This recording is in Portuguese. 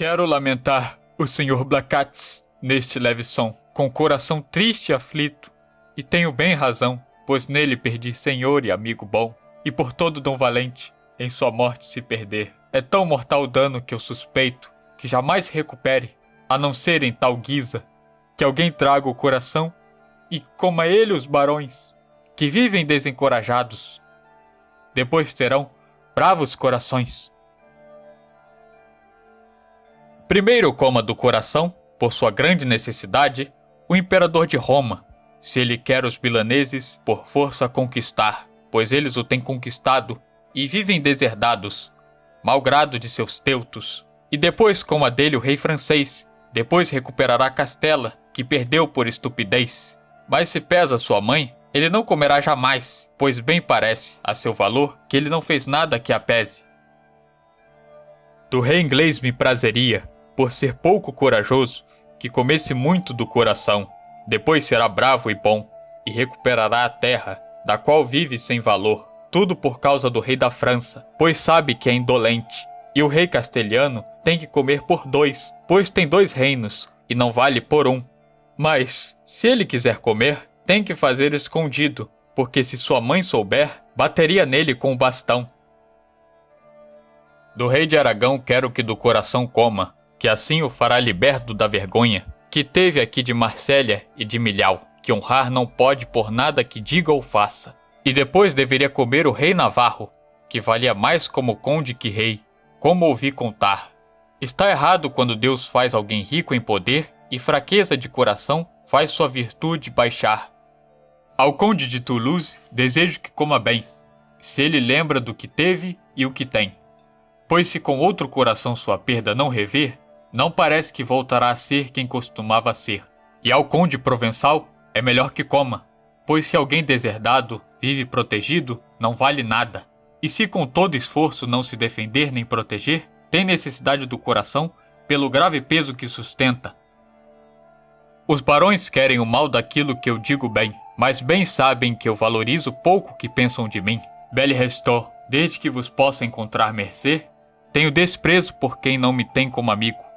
Quero lamentar o Sr. Blacatz neste leve som, com coração triste e aflito, e tenho bem razão, pois nele perdi senhor e amigo bom, e por todo Dom Valente, em sua morte se perder. É tão mortal o dano que eu suspeito, que jamais se recupere, a não ser em tal guisa, que alguém traga o coração, e coma ele os barões, que vivem desencorajados. Depois terão bravos corações. Primeiro coma do coração, por sua grande necessidade, o imperador de Roma, se ele quer os milaneses por força conquistar, pois eles o têm conquistado e vivem deserdados, malgrado de seus teutos. E depois coma dele o rei francês, depois recuperará Castela, que perdeu por estupidez. Mas se pesa sua mãe, ele não comerá jamais, pois bem parece, a seu valor, que ele não fez nada que a pese. Do rei inglês me prazeria, por ser pouco corajoso, que comesse muito do coração. Depois será bravo e bom, e recuperará a terra, da qual vive sem valor. Tudo por causa do rei da França, pois sabe que é indolente. E o rei castelhano tem que comer por 2, pois tem 2 reinos, e não vale por 1. Mas, se ele quiser comer, tem que fazer escondido, porque se sua mãe souber, bateria nele com o bastão. Do rei de Aragão quero que do coração coma, que assim o fará liberto da vergonha, que teve aqui de Marsella e de Milhau, que honrar não pode por nada que diga ou faça. E depois deveria comer o rei Navarro, que valia mais como conde que rei, como ouvi contar. Está errado quando Deus faz alguém rico em poder e fraqueza de coração faz sua virtude baixar. Ao conde de Toulouse desejo que coma bem, se ele lembra do que teve e o que tem. Pois se com outro coração sua perda não rever, não parece que voltará a ser quem costumava ser. E ao conde provençal é melhor que coma, pois se alguém deserdado vive protegido, não vale nada. E se com todo esforço não se defender nem proteger, tem necessidade do coração pelo grave peso que sustenta. Os barões querem o mal daquilo que eu digo bem, mas bem sabem que eu valorizo pouco que pensam de mim. Belle restou, desde que vos possa encontrar mercê, tenho desprezo por quem não me tem como amigo.